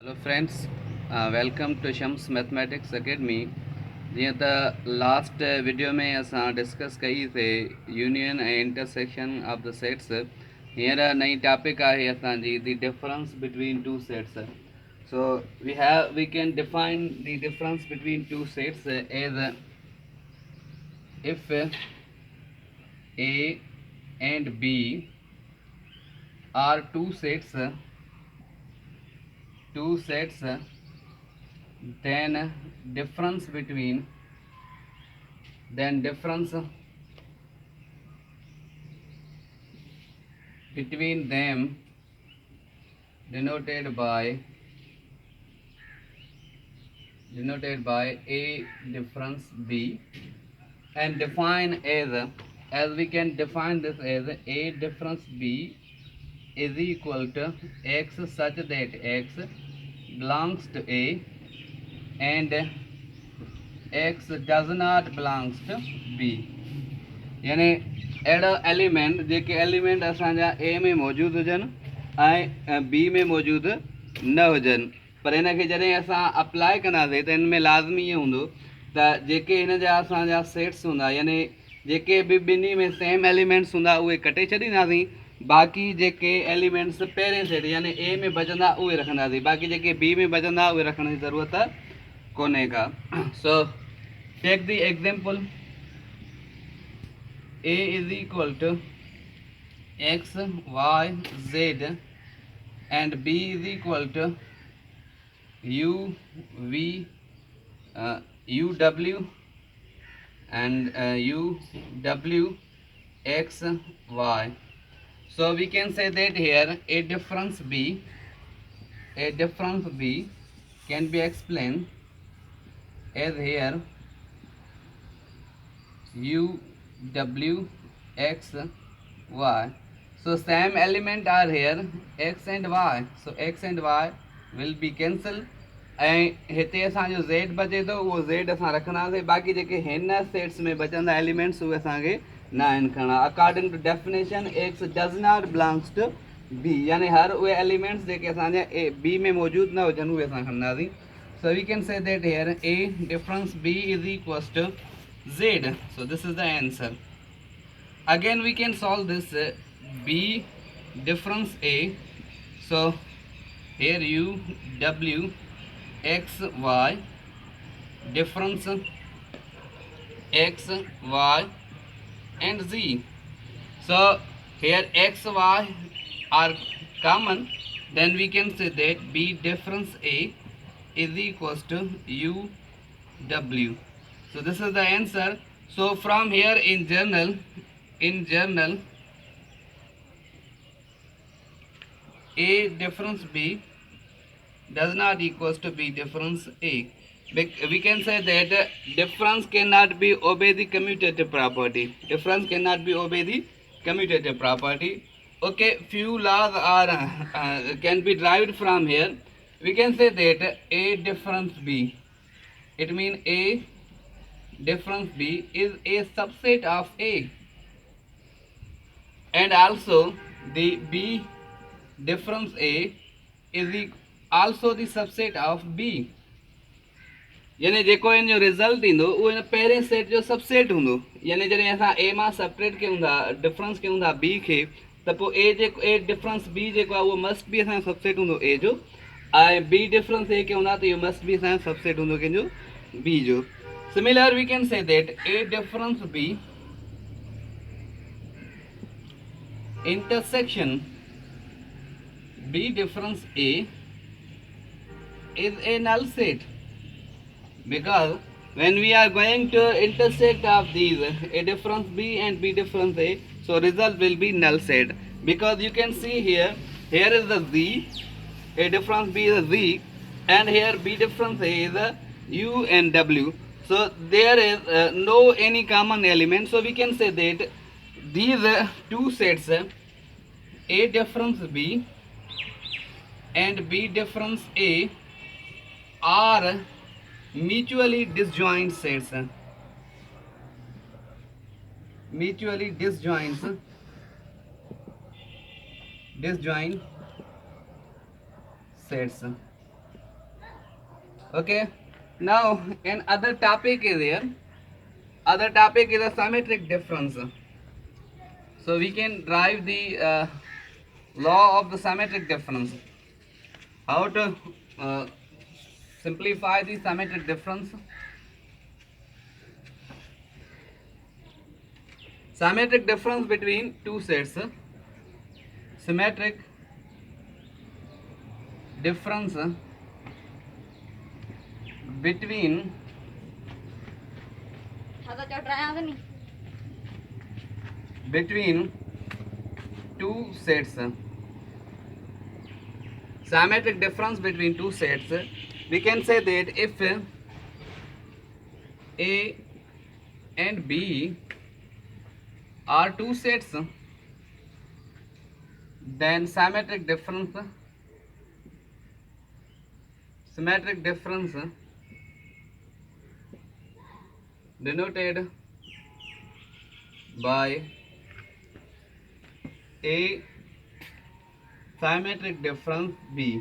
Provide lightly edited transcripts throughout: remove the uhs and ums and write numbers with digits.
Hello friends, welcome to Shams Mathematics Academy. जीअं त last video में असां डिस्कस कई थे यूनियन ऐं इंटरसेक्शन ऑफ द सेट्स. हींअर नई टॉपिक आहे असांजी the difference between two sets. So we can define the difference between two sets as if A and B are two sets, then difference between them denoted by A difference B, and define as we can define this as A difference B is equal to X such that X belongs to A and X does not belongs to B. यानी अहिड़ा element जेके element असांजा ए में मौजूदु हुजनि ऐं B में मौजूदु न हुजनि, पर हिन खे जॾहिं असां अप्लाई कंदासीं त हिन में लाज़मी इहो हूंदो त जेके हिन जा असांजा सेट्स हूंदा, यानी जेके बि ॿिन्ही में सेम एलिमेंट्स हूंदा उहे कटे छॾींदासीं, बाक़ी जेके एलिमेंट्स पहिरें सेट यानी ए में बचंदा उहे रखंदासीं, बाक़ी जेके बी में बचंदा उहे रखण जी ज़रूरत कोन्हे का. So take the example. A is equal to X, Y, Z and B is equal to U, V, U, W and U, W, X, Y. So we can say that here a difference B can be explained as here U, W, X, Y. So same element are here X and Y. So X and Y will be cancelled. ऐं हिते असांजो Z बचे थो उहो Z असां रखंदासीं, बाक़ी जेके हिन सेट्स में बचंदा एलिमेंट्स उहे असांखे न आहिनि खणणा. According to definition X does not belongs to B, यानी हर उहे एलिमेंट्स जेके असांजा B में मौजूदु न हुजनि उहे असां खणंदासीं. So we can say that here A difference B is equals to Z. So this is the answer. Again we can solve this B difference A. So here U, W, X, Y difference X, Y and Z. So here X, Y are common, then we can say that B difference A is equals to U, W. So this is the answer. So from here in journal A difference B does not equals to B difference A. We can say that difference cannot be obey the commutative property. Okay, few laws are can be derived from here. We can say that A difference B, it means A difference B is a subset of A, and also the B difference A is also the subset of B. यानी जेको इन जो result ईंदो उहो इन पहिरें set जो subset हूंदो. यानी जॾहिं असां ए मां सेपरेट कयूं था, डिफरेंस कयूं था बी खे, त पोइ ए डिफरेंस बी जेको आहे उहो मस्ट बी असांजो सबसेट हूंदो ए जो, ऐं बी डिफरेंस ए खे हूंदा त इहो मस्ट बी असांजो सबसेट हूंदो कंहिंजो बी जो. Similar we can say that A difference B intersection B difference A is a null set, because when we are going to intersect of these A difference B and B difference A, so result will be null set, because you can see here is the Z, A difference B is a Z, and here B difference A is a U and W. So there is no any common element. So we can say that these two sets A difference B and B difference A are mutually disjoint sets. Disjoint sets. Okay. Now, another topic is here. Other topic is a symmetric difference. So we can drive the law of the symmetric difference. How to uh, simplify the symmetric difference? Symmetric difference between two sets. Symmetric difference between between two sets. Symmetric difference between two sets. We can say that if A and B are two sets, then symmetric difference denoted by A symmetric difference B.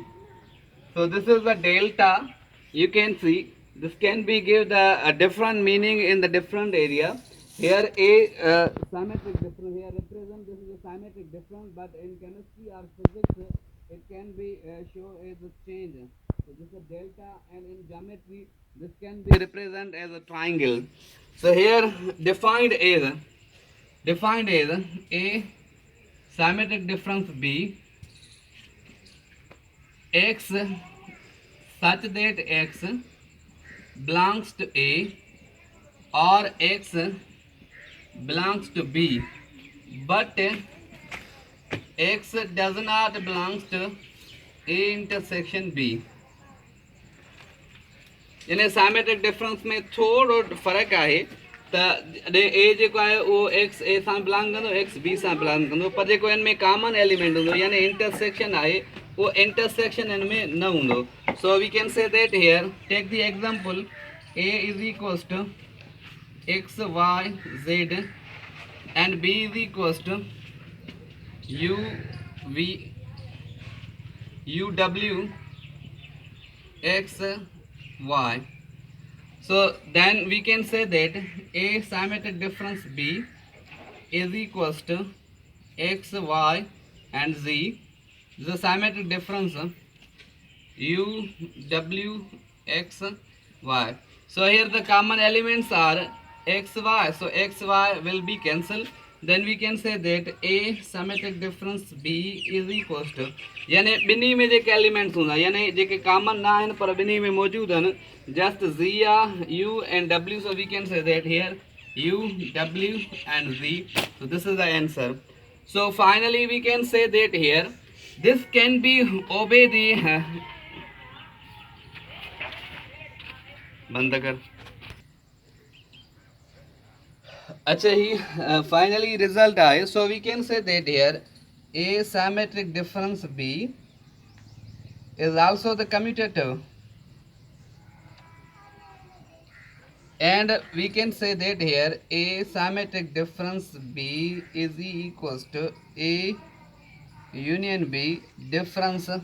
So this is the delta. You can see this can be give a different meaning in the different area. Here a symmetric difference here represent this is a symmetric difference, but in chemistry or physics it can be shown as a change. So this is a delta, and in geometry this can be represent as a triangle. So here defined as a symmetric difference B x such that x belongs to A or x belongs to B, but x does not belongs to A intersection B. यानी symmetric difference में थोड़ो फर्क है त ए जेको आहे उहो x ए सां बिलोंग कंदो, एक्स बी सां बिलोंग कंदो, पर जेको हिन में कॉमन एलिमेंट हूंदो यानी इंटरसेक्शन आहे वो इंटरसेक्शन हिन में न हूंदो. So we can say that here take the example A is equals to X Y Z and B is equals to U V U W X y. So then we can say that a symmetric difference B is equals to x, y and z. The symmetric difference u, w, x, y. So here the common elements are x, y. So x, y will be cancelled. Then we can say that a symmetric difference B is equals to यानी बिनी में जेके elements हूंदा यानी जेके common ना आहिनि पर बिनी में मौजूद आहिनि just z u and w. So we can say that here u, w and z. So this is the answer. So finally we can say that here this can be obey the बंद कर. अच्छा ही finally result आए. So we can say that here a symmetric difference B is also the commutative, and we can say that here a symmetric difference B is equals to A union B difference A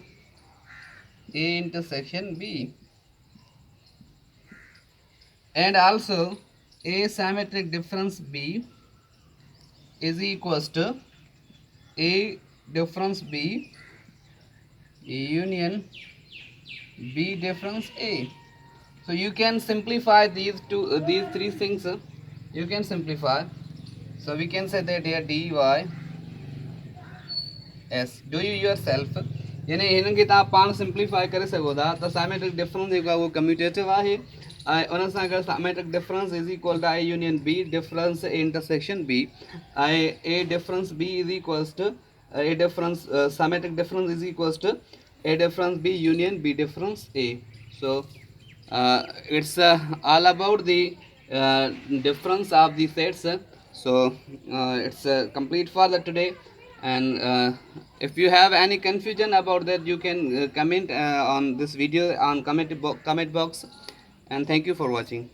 intersection B, and also a symmetric difference B is equals to A difference B union B difference A. So you can simplify these three things. You can simplify. So we can say that here dy s. Do you yourself यानी हिननि खे तव्हां पाण simplify करे सघो था त symmetric difference जेको आहे उहो कम्यूटेटिव आहे ऐं उन सां गॾु symmetric difference is equal to A union B difference A intersection B ऐं A difference B is equals to A difference symmetric difference is equals to A difference B union B difference A. So it's all about the difference of the sets. So it's complete for the today, and if you have any confusion about that you can comment on this video on comment box, and thank you for watching.